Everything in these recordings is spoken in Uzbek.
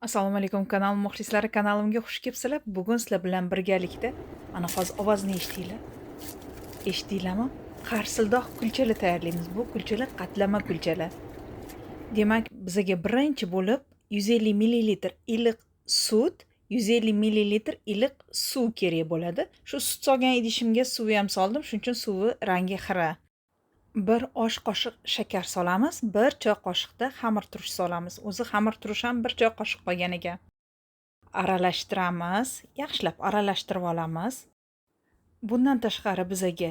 Assalomu alaykum kanal muxlislari, kanalimga xush kelibsizlar. Bugun sizlar bilan birgalikda mana hozir ovozni eshitdinglarmi? Qarsildoq kulchalar tayyorlaymiz. Bu kulchalar qatlama kulchalar. Demak, bizga birinchi bo'lib 150 millilitr iliq sut, 150 millilitr iliq suv kerak bo'ladi. Shu sut solgan idishimga suv ham soldim, shuning uchun suvi rangi xira. Bir osh qoshiq shakar solamiz, bir choy qoshiqda xamirturush solamiz. O'zi xamirturush ham bir choy qoshiq qolgan ekan. Aralashtiramiz, yaxshilab aralashtirib olamiz. Bundan tashqari bizaga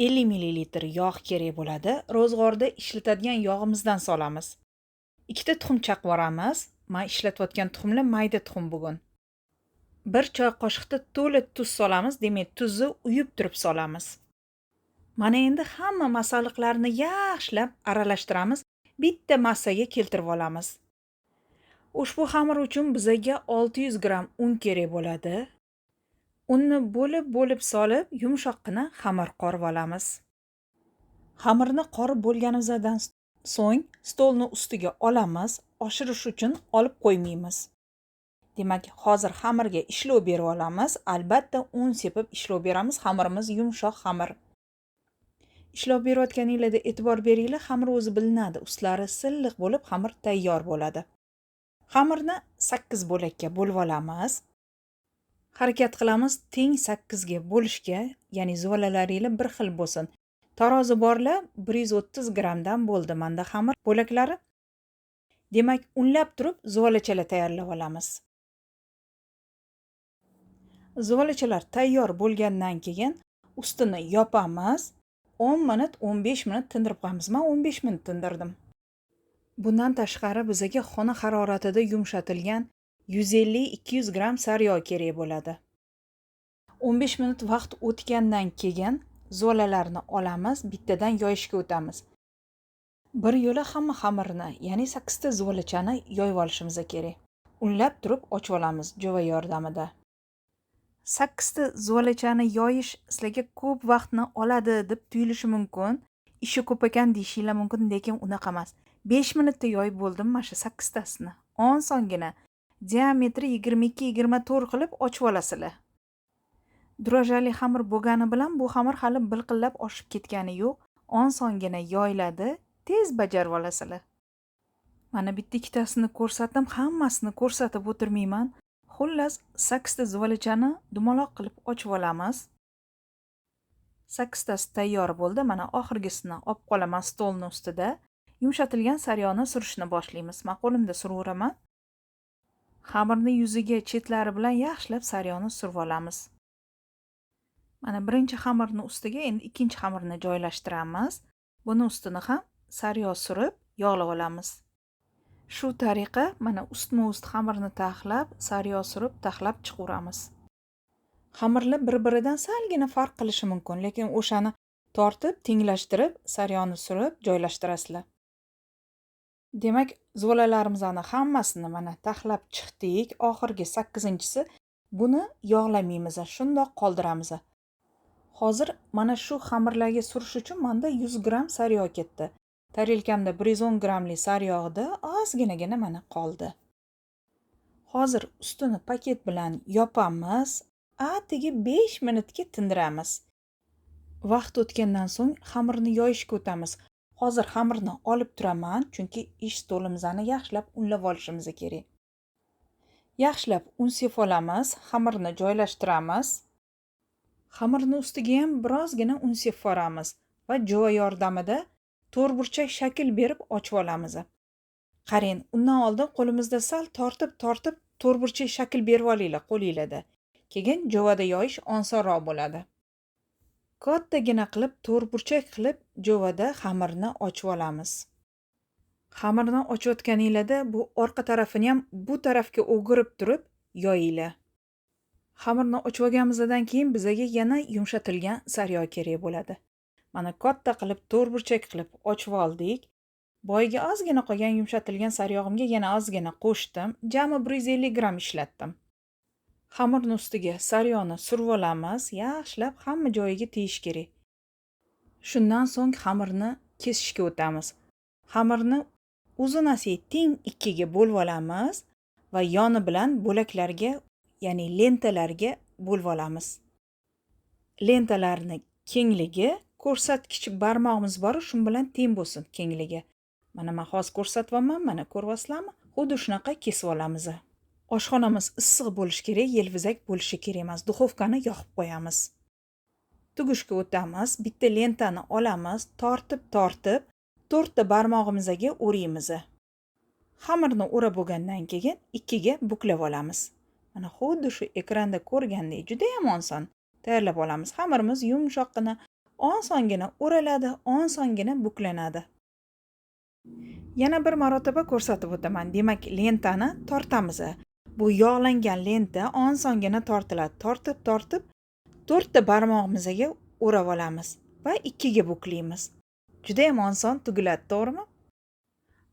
50 millilitr yog' kerak bo'ladi. Ro'zg'orda ishlatadigan yog'imizdan solamiz. Ikkita tuxum chaqvoramiz. Men ishlatayotgan tuxumlar mayda tuxum bugun. Bir choy qoshiqda to'la tuz solamiz, demak tuzni uyib turib solamiz. Mana endi hamma masalliqlarni yaxshilab aralashtiramiz, bitta massaga keltirib olamiz. Ushbu xamir uchun bizaga 600 gram un kerak bo'ladi. Unni bo'lib solib, yumshoqqina xamir qorib olamiz. Xamirni qorib bo'lganimizdan so'ng stolni ustiga olamiz, oshirish uchun olib qo'ymaymiz. Demak, hozir xamirga ishlov berib olamiz. Albatta un sepib ishlov beramiz. Xamirimiz yumshoq xamir. Ishlov berayotganinglarda e'tibor beringlar, xamir o'zi bilinadi. Ustlari silliq bo'lib, xamir tayyor bo'ladi. Xamirni 8 bo'lakka bo'lib olamiz. Harakat qilamiz teng 8 ga bo'lishga, ya'ni zuvlalaringiz bir xil bo'lsin. Tarozi borlar 130 gramdan bo'ldi menda xamir bo'laklari. Demak, unlab turib zuvlachalar tayyorlab olamiz. Zuvlachalar tayyor bo'lgandan keyin ustini yopamiz. 10 minut, 15 minut tindirib qo'yamiz. Men 15 minut tindirdim. Bundan tashqari bizga xona haroratida yumshatilgan 150-200 gram sariyog' kerak bo'ladi. 15 minut vaqt o'tgandan keyin zolalarni olamiz, bittadan yoyishga o'tamiz. Bir yo'la hamma xamirni, ya'ni 8 ta zolachani yoyib olishimiz kerak. Unlab turib ochib olamiz jova yordamida. 8 ta zolachani yoyish sizlarga ko'p vaqtni oladi deb tuyulishi mumkin. Ishi ko'p ekan deyishinglar mumkin, lekin unaqa emas. 5 minutda yoyib bo'ldim mana shu 8 tasini. Osongina diametri 22-24 qilib ochib olasizlar. Drojali xamir bo'lgani bilan bu xamir hali bilqillab oshib ketgani yo'q. Osongina yoyiladi, tez bajarib olasizlar. Mana bitta ikkitasini ko'rsatdim, hammasini ko'rsatib o'tirmayman. Xullas 8 ta zvolachani dumaloq qilib ochib olamiz. 8 tasi tayyor bo'ldi. Mana oxirgisini olib qolaman stolning ustida. Yumshatilgan sariyog'ni surishni boshlaymiz. Men qo'limda suraveraman. Xamirni yuziga chetlari bilan yaxshilab sariyog'ni surib olamiz. Mana birinchi xamirni ustiga endi ikkinchi xamirni joylashtiramiz. Buni ustini ham sariyog' surib yog'lab olamiz. Shu tariqa mana ustma-ust xamirni taxlab, sariyog' surib taxlab chiqaramiz. Xamirlar bir-biridan salgina farq qilishi mumkin, lekin o'shani tortib, tenglashtirib, sariyog'ni surib joylashtirasizlar. Demak, zolalarimizni hammasini mana taxlab chiqdik. Oxirgi 8-chisi buni yog'lamaymiz, shundoq qoldiramiz. Hozir mana shu xamirlarga surish uchun menda 100 gram sariyog' ketdi. Tarelkamda 110 gramli sariyog'da ozginagina mana qoldi. Hozir ustini paket bilan yopamiz. Atigi 5 minutga tindiramiz. Vaqt o'tgandan so'ng xamirni yoyishga o'tamiz. Hozir xamirni olib turaman, chunki ish stolimizni yaxshilab unlab olishimiz kerak. Yaxshilab un sepib olamiz, xamirni joylashtiramiz. Xamirni ustiga ham birozgina un sepib olamiz va jova yordamida to'rtburchak shakl berib ochib olamiz. Qarang, undan oldin qo'limizda sal tortib to'rtburchak shakl berib olinglar qo'lingizda. Keyin jovada yoyish osonroq bo'ladi. Kattagina qilib to'rtburchak qilib jovada xamirni ochib olamiz. Xamirni ochayotganinglarda bu orqa tarafini ham bu tarafga o'girib turib yoyinglar. Xamirni ochib olganimizdan keyin bizga yana yumshatilgan sariyog' kerak bo'ladi. Mana katta qilib to'rtburchak qilib ochib oldik. Boyiga ozgina qolgan yumshatilgan sariyog'imga yana ozgina qo'shdim. Jami 150 gram ishlatdim. Xamirni ustiga sariyog'ni surib olamiz, yaxshilab hamma joyiga tegish kerak. Shundan so'ng xamirni kesishga o'tamiz. Xamirni uzunasiga teng ikkiga bo'lib olamiz va yoni bilan bo'laklarga, ya'ni lentalarga bo'lib olamiz. Lentalarni kengligi ko'rsatkich barmog'imiz bor, shu bilan teng bo'lsin kengligi. Mana men hozir ko'rsatyapman, mana ko'ryapsizlarmi? Xuddi shunaqa kesib olamiz. Oshxonamiz issiq bo'lishi kerak, yelvizak bo'lishi kerak emas. Duxovkani yoqib qo'yamiz. Tugishga o'tamiz. Bitta lentani olamiz, tortib, 4 ta barmog'imizga o'raymiz. Xamirni o'rab bo'lgandan keyin 2 ga buklab olamiz. Mana xuddi shu ekranda ko'rgandek juda ham oson tayyorlab olamiz. Xamirimiz yumshoqqina, osongina o'raladi, osongina buklanadi. Yana bir marotaba ko'rsatib o'taman. Demak, lentani tortamiz. Bu yog'langan lenta osongina tortiladi. Tortib 4 ta barmog'imizga o'rab olamiz va 2 ga buklaymiz. Juda ham oson tugiladi, to'g'rimi?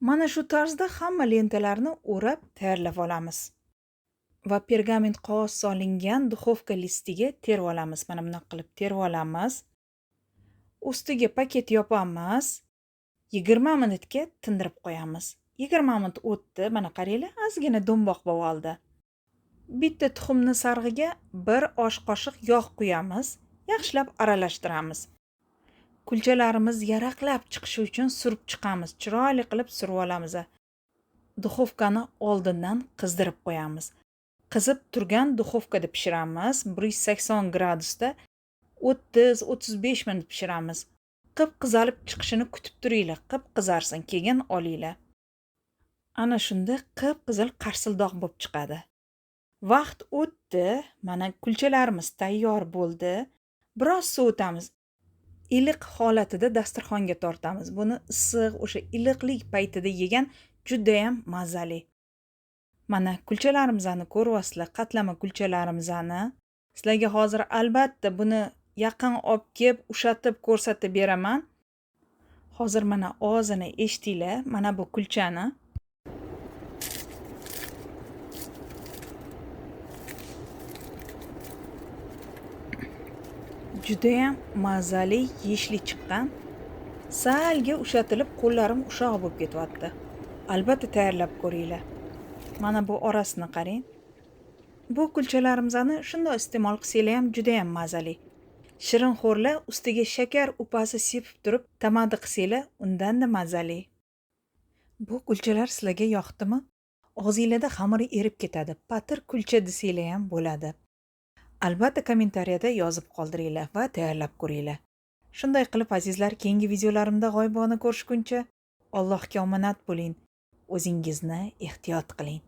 Mana shu tarzda hamma lentalarni o'rab tayyorlab olamiz. Va pergament qog'oz solingan duxovka listiga terib olamiz. Mana bunaqa qilib terib olamiz. Ustiga paket yopamiz. 20 minutga tindirib qo'yamiz. 20 minut o'tdi, mana qaranglar, ozgina do'mboq bo'lib oldi. Bitta tuxumni sarg'iga 1 osh qoshiq yog' quyamiz, yaxshilab aralashtiramiz. Kulchalarimiz yaraqlab chiqishi uchun surib chiqamiz, chiroyli qilib surib olamiz. Duxovkani oldindan qizdirib qo'yamiz. Qizib turgan duxovkada pishiramiz, 180 gradusda 30-35 minut pishiramiz. Qip-qizarib chiqishini kutib turinglar, qip-qizarsin, keyin olinglar. Ana shunda qip-qizil qarsildoq bo'lib chiqadi. Vaqt o'tdi, mana kulchalarimiz tayyor bo'ldi. Biroz sovitamiz. Iliq holatida dasturxonga tortamiz. Buni issiq, o'sha iliqlik paytida yegan juda ham mazali. Mana kulchalarimizni ko'ryapsizlar, qatlama kulchalarimizni. Sizlarga hozir albatta buni yaqin olib kelib, ushatib ko'rsatib beraman. Hozir mana ovozini eshitinglar, mana bu kulchani. Juda ham mazali, yeyishli chiqqan. Salga ushatilib, qo'llarim ushoq bo'lib ketyapti. Albatta tayyorlab ko'ringlar. Mana bu orasini qarang. Bu kulchalarimizni shunday iste'mol qilsanglar ham juda ham mazali. Shirinxo'rlar ustiga shakar upasi sepib turib tamadi qilsanglar, undan-da mazali. Bu kulchalar sizlarga yoqdimi? Og'zingizda xamiri erib ketadi. Patir kulcha desanglar ham bo'ladi. Albatta kommentariyada yozib qoldiringlar va tayyorlab ko'ringlar. Shunday qilib azizlar, keyingi videolarimda g'oyibona ko'rishguncha Allohga omonat bo'ling. O'zingizni ehtiyot qiling.